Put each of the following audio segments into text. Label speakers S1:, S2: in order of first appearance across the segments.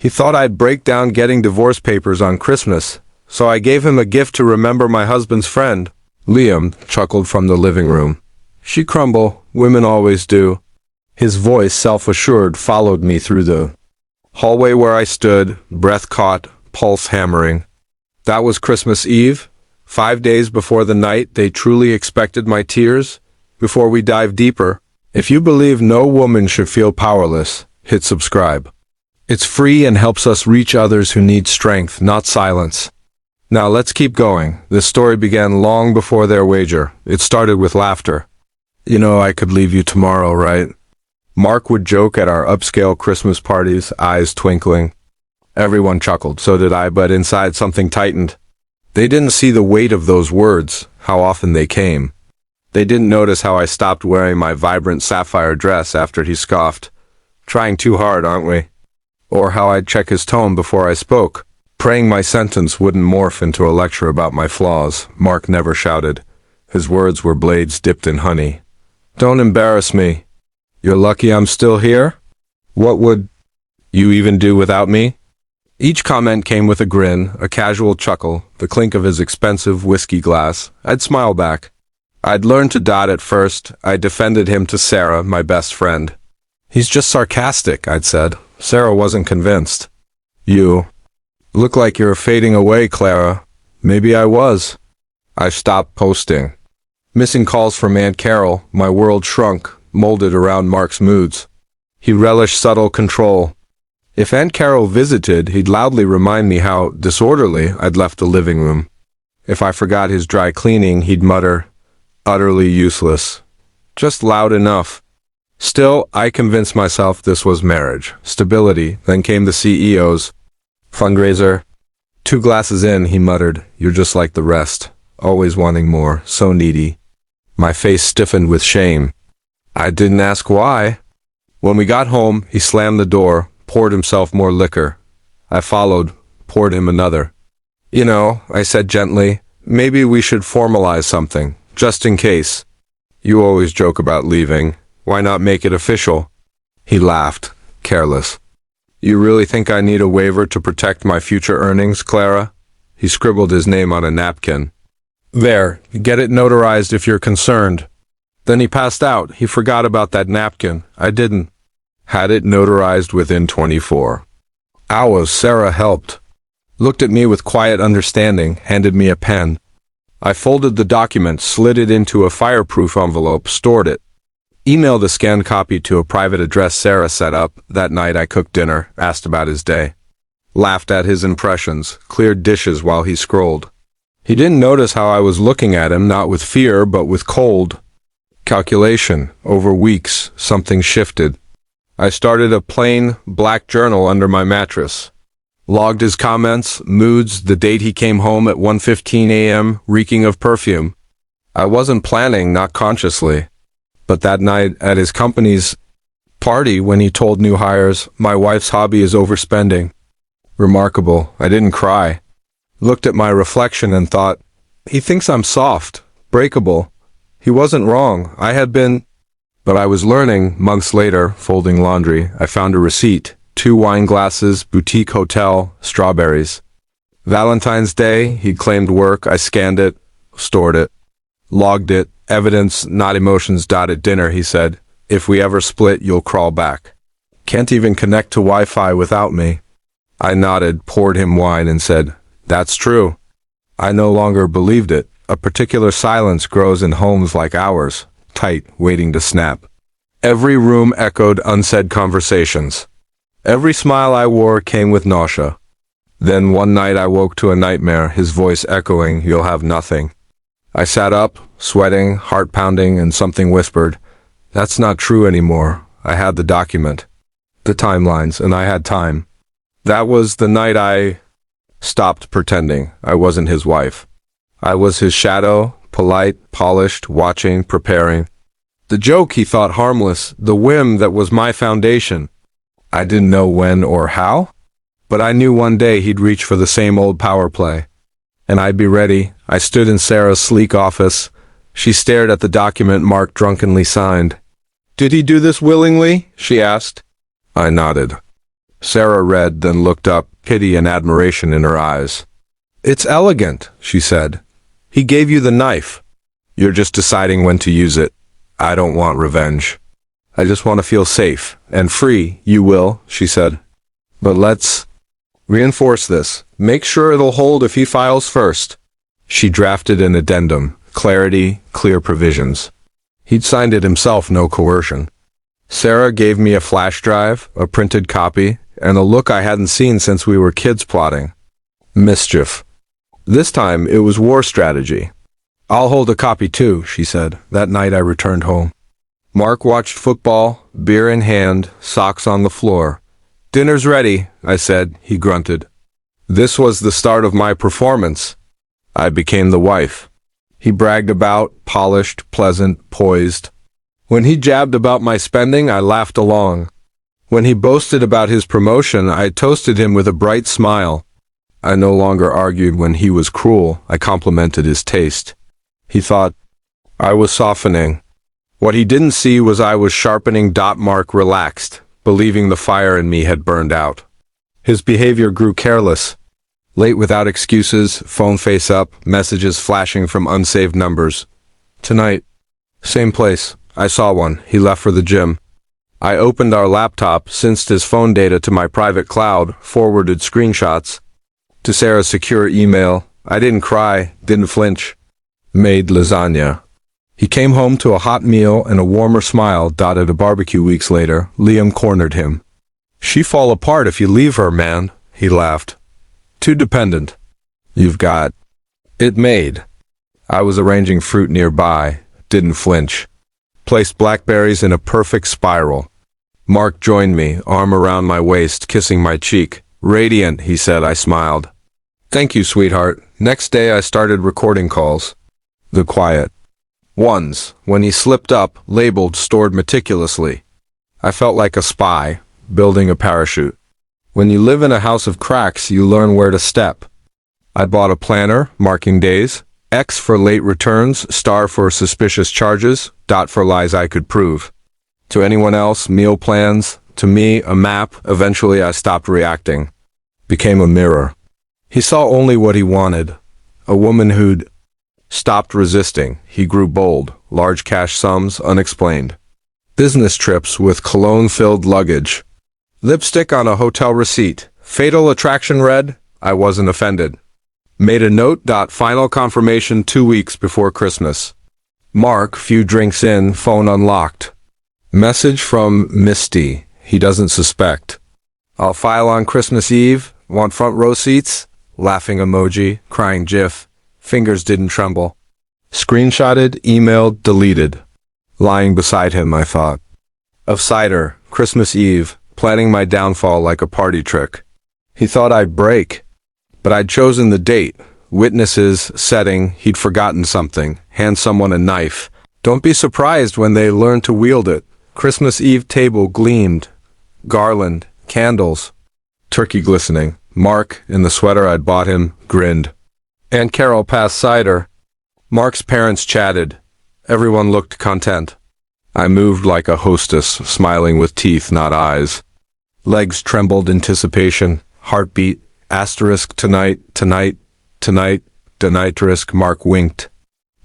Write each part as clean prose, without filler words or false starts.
S1: He thought I'd break down getting divorce papers on Christmas, so I gave him a gift to remember my husband's friend. Liam chuckled from the living room. She crumble, women always do. His voice, self-assured, followed me through the hallway where I stood, breath caught, pulse hammering. That was Christmas Eve, 5 days before the night they truly expected my tears. Before we dive deeper, if you believe no woman should feel powerless, hit subscribe. It's free and helps us reach others who need strength, not silence. Now let's keep going. This story began long before their wager. It started with laughter. You know I could leave you tomorrow, right? Mark would joke at our upscale Christmas parties, eyes twinkling. Everyone chuckled, so did I, but inside something tightened. They didn't see the weight of those words, how often they came. They didn't notice how I stopped wearing my vibrant sapphire dress after he scoffed. Trying too hard, aren't we? Or how I'd check his tone before I spoke, praying my sentence wouldn't morph into a lecture about my flaws. Mark never shouted. His words were blades dipped in honey. Don't embarrass me. You're lucky I'm still here? What would you even do without me? Each comment came with a grin, a casual chuckle, the clink of his expensive whiskey glass. I'd smile back. I'd learned to dot at first. I defended him to Sarah, my best friend. He's just sarcastic, I'd said. Sarah wasn't convinced. You look like you're fading away, Clara. Maybe I was. I stopped posting. Missing calls from Aunt Carol, my world shrunk, molded around Mark's moods. He relished subtle control. If Aunt Carol visited, he'd loudly remind me how disorderly I'd left the living room. If I forgot his dry cleaning, he'd mutter, utterly useless. Just loud enough. Still, I convinced myself this was marriage. Stability. Then came the CEO's fundraiser. 2 glasses in, he muttered, you're just like the rest. Always wanting more. So needy. My face stiffened with shame. I didn't ask why. When we got home, he slammed the door, poured himself more liquor. I followed, poured him another. You know, I said gently, maybe we should formalize something. Just in case. You always joke about leaving. Why not make it official? He laughed, careless. You really think I need a waiver to protect my future earnings, Clara? He scribbled his name on a napkin. There, get it notarized if you're concerned. Then he passed out. He forgot about that napkin. I didn't. Had it notarized within 24 hours. Sarah helped. Looked at me with quiet understanding, handed me a pen. I folded the document, slid it into a fireproof envelope, stored it. Emailed a scanned copy to a private address Sarah set up. That night I cooked dinner, asked about his day. Laughed at his impressions, cleared dishes while he scrolled. He didn't notice how I was looking at him, not with fear, but with cold calculation. Over weeks, something shifted. I started a plain, black journal under my mattress. Logged his comments, moods, the date he came home at 1:15 a.m., reeking of perfume. I wasn't planning, not consciously. But that night, at his company's party, when he told new hires, my wife's hobby is overspending. Remarkable. I didn't cry. Looked at my reflection and thought, he thinks I'm soft, breakable. He wasn't wrong. I had been. But I was learning. Months later, folding laundry, I found a receipt. 2 wine glasses, boutique hotel, strawberries. Valentine's Day, he claimed work. I scanned it, stored it, logged it. Evidence, not emotions. At dinner, he said, if we ever split, you'll crawl back. Can't even connect to Wi-Fi without me. I nodded, poured him wine, and said, that's true. I no longer believed it. A particular silence grows in homes like ours, tight, waiting to snap. Every room echoed unsaid conversations. Every smile I wore came with nausea. Then one night I woke to a nightmare, his voice echoing, you'll have nothing. I sat up, sweating, heart pounding, and something whispered, that's not true anymore. I had the document, the timelines, and I had time. That was the night I stopped pretending I wasn't his wife. I was his shadow, polite, polished, watching, preparing. The joke he thought harmless, the whim that was my foundation. I didn't know when or how, but I knew one day he'd reach for the same old power play. And I'd be ready. I stood in Sarah's sleek office. She stared at the document Mark drunkenly signed. Did he do this willingly? She asked. I nodded. Sarah read, then looked up, pity and admiration in her eyes. "It's elegant," she said. "He gave you the knife. You're just deciding when to use it. I don't want revenge. I just want to feel safe and free." "You will," she said. "But let's reinforce this. Make sure it'll hold if he files first." She drafted an addendum. Clarity, clear provisions. He'd signed it himself, no coercion. Sarah gave me a flash drive, a printed copy, and a look I hadn't seen since we were kids plotting. Mischief. This time it was war strategy. "I'll hold a copy too," she said. That night I returned home. Mark watched football, beer in hand, socks on the floor. "Dinner's ready," I said. He grunted. This was the start of my performance. I became the wife. He bragged about, polished, pleasant, poised. When he jabbed about my spending, I laughed along. When he boasted about his promotion, I toasted him with a bright smile. I no longer argued when he was cruel. I complimented his taste. He thought I was softening. What he didn't see was I was sharpening. Mark relaxed, believing the fire in me had burned out. His behavior grew careless. Late without excuses, phone face up, messages flashing from unsaved numbers. Tonight. Same place. I saw one. He left for the gym. I opened our laptop, synced his phone data to my private cloud, forwarded screenshots to Sarah's secure email. I didn't cry, didn't flinch. Made lasagna. He came home to a hot meal and a warmer smile. At a barbecue weeks later, Liam cornered him. "She fall apart if you leave her, man," he laughed. "Too dependent." "You've got it made." I was arranging fruit nearby, didn't flinch. Placed blackberries in a perfect spiral. Mark joined me, arm around my waist, kissing my cheek. "Radiant," he said. I smiled. "Thank you, sweetheart." Next day I started recording calls. The quiet ones, when he slipped up, labeled, stored meticulously. I felt like a spy, building a parachute. When you live in a house of cracks, you learn where to step. I bought a planner, marking days. X for late returns, star for suspicious charges, dot for lies I could prove. To anyone else, meal plans. To me, a map. Eventually I stopped reacting. Became a mirror. He saw only what he wanted. A woman who'd stopped resisting. He grew bold. Large cash sums, unexplained. Business trips with cologne-filled luggage. Lipstick on a hotel receipt. Fatal attraction read. I wasn't offended. Made a note. Final confirmation 2 weeks before Christmas. Mark, few drinks in, phone unlocked. Message from Misty. He doesn't suspect. I'll file on Christmas Eve. Want front row seats? Laughing emoji, crying gif. Fingers didn't tremble. Screenshotted, emailed, deleted. Lying beside him, I thought. Of cider, Christmas Eve, planning my downfall like a party trick. He thought I'd break. But I'd chosen the date, witnesses, setting. He'd forgotten something. Hand someone a knife. Don't be surprised when they learn to wield it. Christmas Eve table gleamed. Garland, candles. Turkey glistening. Mark, in the sweater I'd bought him, grinned. Aunt Carol passed cider. Mark's parents chatted. Everyone looked content. I moved like a hostess, smiling with teeth, not eyes. Legs trembled, anticipation, heartbeat. Asterisk tonight, tonight, tonight, denitrisk. Mark winked.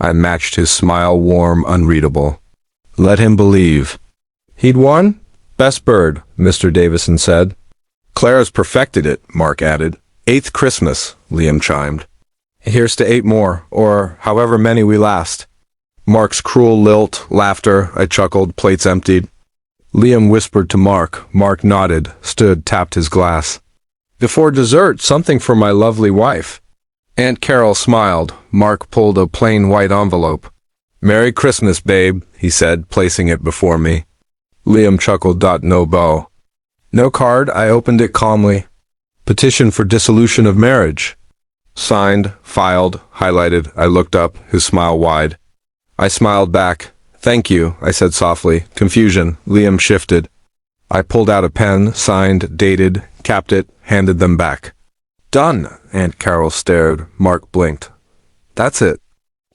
S1: I matched his smile, warm, unreadable. Let him believe. He'd won? Best bird, Mr. Davison said. Clara's perfected it, Mark added. 8th Christmas, Liam chimed. Here's to 8 more, or however many we last. Mark's cruel lilt, laughter, I chuckled, plates emptied. Liam whispered to Mark. Mark nodded, stood, tapped his glass. Before dessert, something for my lovely wife. Aunt Carol smiled. Mark pulled a plain white envelope. Merry Christmas, babe, he said, placing it before me. Liam chuckled. No bow. No card. I opened it calmly. Petition for dissolution of marriage. Signed, filed, highlighted. I looked up, his smile wide. I smiled back. Thank you, I said softly. Confusion. Liam shifted. I pulled out a pen, signed, dated, capped it, handed them back. Done, Aunt Carol stared. Mark blinked. That's it.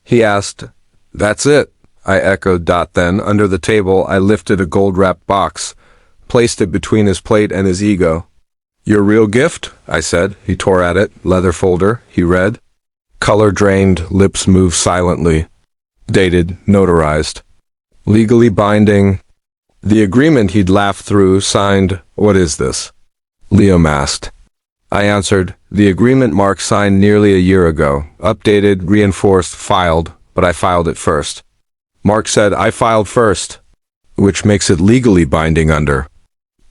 S1: He asked. That's it, I echoed. Then, under the table, I lifted a gold-wrapped box, placed it between his plate and his ego. Your real gift? I said. He tore at it. Leather folder. He read. Color drained, lips moved silently. Dated, notarized. Legally binding. The agreement he'd laughed through, signed. What is this? Liam asked. I answered, the agreement Mark signed nearly a year ago. Updated, reinforced, filed, but I filed it first. Mark said, I filed first, which makes it legally binding under.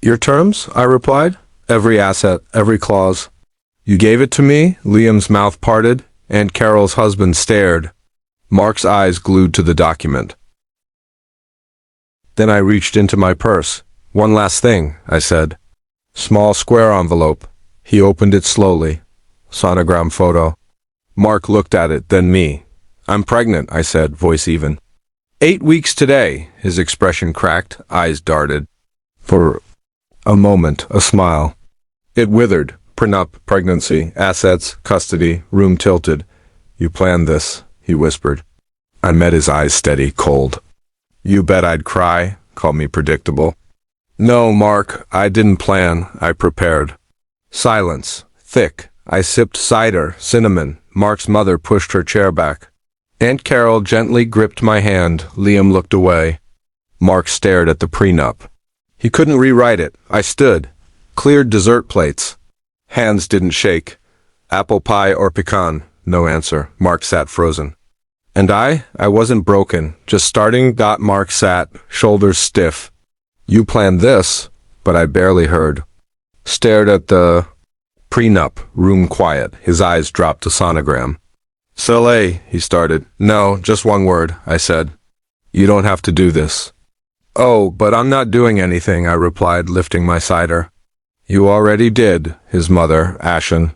S1: Your terms? I replied. Every asset, every clause. You gave it to me? Liam's mouth parted, and Carol's husband stared. Mark's eyes glued to the document. Then I reached into my purse. One last thing, I said. Small square envelope. He opened it slowly. Sonogram photo. Mark looked at it, then me. I'm pregnant, I said, voice even. 8 weeks today. His expression cracked, eyes darted. For a moment, a smile. It withered. Prenup, pregnancy, assets, custody, room tilted. You planned this, he whispered. I met his eyes steady, cold. You bet I'd cry, call me predictable. No, Mark, I didn't plan, I prepared. Silence. Thick. I sipped cider, cinnamon. Mark's mother pushed her chair back. Aunt Carol gently gripped my hand. Liam looked away. Mark stared at the prenup. He couldn't rewrite it. I stood. Cleared dessert plates. Hands didn't shake. Apple pie or pecan? No answer. Mark sat frozen. And I wasn't broken. Just starting. Mark sat, shoulders stiff. You planned this, but I barely heard. Stared at the prenup, room quiet. His eyes dropped to sonogram. Soleil, he started. No, just one word, I said. You don't have to do this. Oh, but I'm not doing anything, I replied, lifting my cider. You already did, his mother, ashen.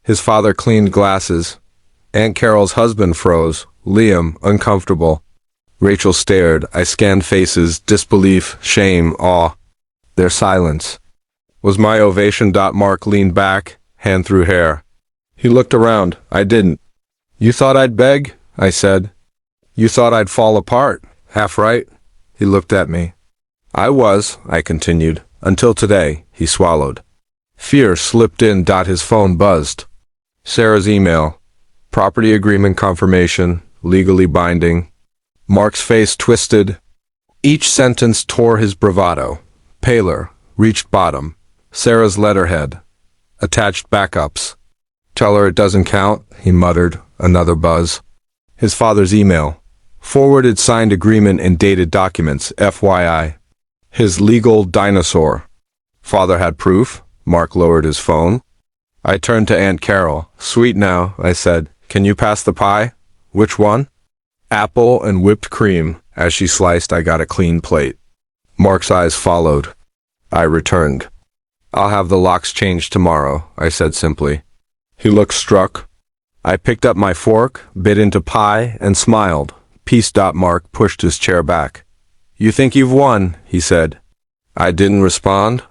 S1: His father cleaned glasses. Aunt Carol's husband froze. Liam, uncomfortable. Rachel stared. I scanned faces, disbelief, shame, awe. Their silence. Was my ovation. Mark leaned back, hand through hair. He looked around. I didn't. You thought I'd beg? I said. You thought I'd fall apart? Half right? He looked at me. I was, I continued. Until today, he swallowed. Fear slipped in. His phone buzzed. Sarah's email. Property agreement confirmation, legally binding. Mark's face twisted. Each sentence tore his bravado. Paler, reached bottom. Sarah's letterhead. Attached backups. Tell her it doesn't count, he muttered. Another buzz. His father's email. Forwarded signed agreement and dated documents, FYI. His legal dinosaur. Father had proof. Mark lowered his phone. I turned to Aunt Carol. Sweet now, I said. Can you pass the pie? Which one? Apple and whipped cream. As she sliced, I got a clean plate. Mark's eyes followed. I returned. I'll have the locks changed tomorrow, I said simply. He looked struck. I picked up my fork, bit into pie, and smiled. Peace. Mark pushed his chair back. You think you've won, he said. I didn't respond.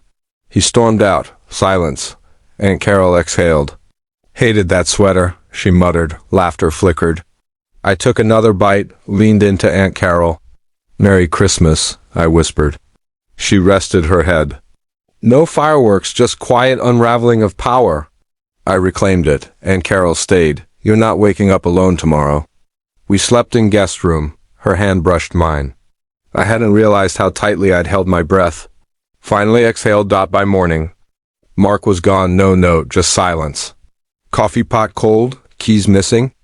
S1: He stormed out. Silence. Aunt Carol exhaled. Hated that sweater, she muttered. Laughter flickered. I took another bite, leaned into Aunt Carol. Merry Christmas, I whispered. She rested her head. No fireworks, just quiet unraveling of power. I reclaimed it. Aunt Carol stayed. You're not waking up alone tomorrow. We slept in guest room. Her hand brushed mine. I hadn't realized how tightly I'd held my breath. Finally exhaled. By morning. Mark was gone. No note, just silence. Coffee pot cold, keys missing.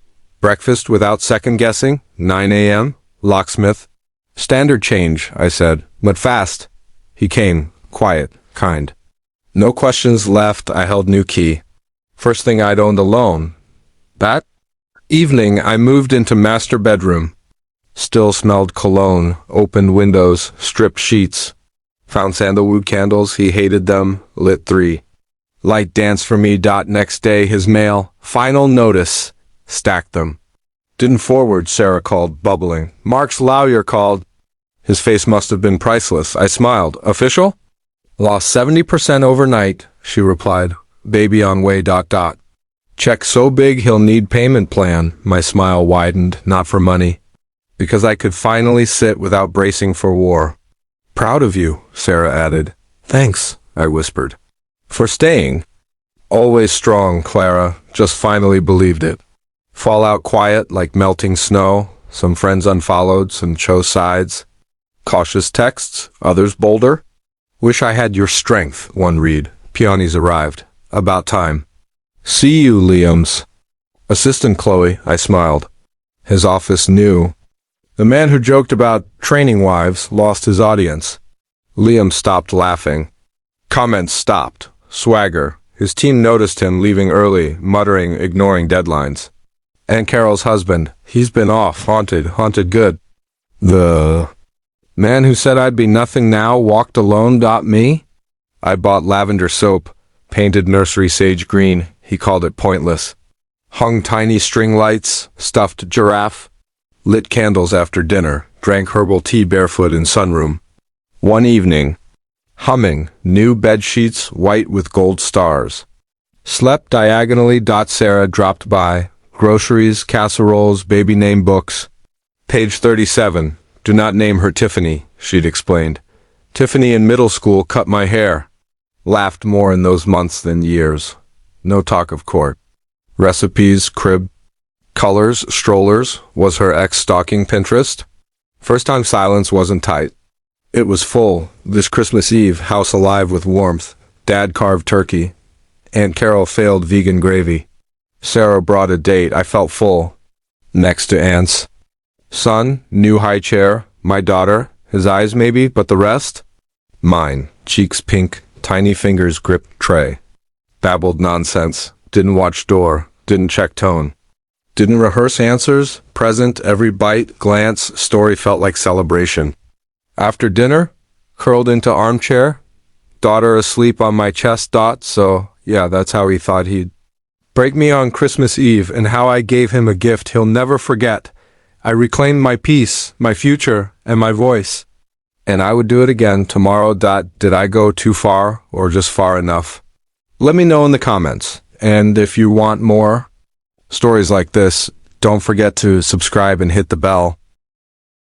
S1: Breakfast without second guessing. 9 a.m. Locksmith. Standard change, I said, but fast. He came, quiet, kind. No questions left. I held new key. First thing I'd owned alone. That evening, I moved into master bedroom. Still smelled cologne, opened windows, stripped sheets. Found sandalwood candles, he hated them, lit 3. Light danced for me. Next day, his mail. Final notice. Stacked them. Didn't forward, Sarah called, bubbling. Mark's lawyer called. His face must have been priceless. I smiled. Official? Lost 70% overnight, she replied. Baby on way. Check so big he'll need payment plan. My smile widened, not for money. Because I could finally sit without bracing for war. Proud of you, Sarah added. Thanks, I whispered. For staying. Always strong, Clara, just finally believed it. Fallout quiet like melting snow, some friends unfollowed, some chose sides. Cautious texts, others bolder. Wish I had your strength, one read. Peonies arrived. About time. See you, Liam's. Assistant Chloe, I smiled. His office knew. The man who joked about training wives lost his audience. Liam stopped laughing. Comments stopped. Swagger. His team noticed him leaving early, muttering, ignoring deadlines. Aunt Carol's husband. He's been off, haunted good. The man who said I'd be nothing now walked alone. Me? I bought lavender soap, painted nursery sage green. He called it pointless. Hung tiny string lights, stuffed giraffe. Lit candles after dinner, drank herbal tea barefoot in sunroom. One evening, humming, new bed sheets white with gold stars. Slept diagonally. Sarah dropped by. Groceries, casseroles, baby name books. Page 37. Do not name her Tiffany, she'd explained. Tiffany in middle school cut my hair. Laughed more in those months than years. No talk of court. Recipes, crib. Colors, strollers. Was her ex stalking Pinterest? First time silence wasn't tight. It was full. This Christmas Eve, house alive with warmth. Dad carved turkey. Aunt Carol failed vegan gravy. Sarah brought a date. I felt full. Next to aunts. Son, new high chair. My daughter. His eyes maybe, but the rest? Mine. Cheeks pink. Tiny fingers gripped tray. Babbled nonsense. Didn't watch door. Didn't check tone. Didn't rehearse answers. Present, every bite, glance, story felt like celebration. After dinner, curled into armchair. Daughter asleep on my chest. So, yeah, that's how he thought he'd break me on Christmas Eve, and how I gave him a gift he'll never forget. I reclaimed my peace, my future, and my voice. And I would do it again tomorrow. Did I go too far, or just far enough? Let me know in the comments. And if you want more stories like this, don't forget to subscribe and hit the bell.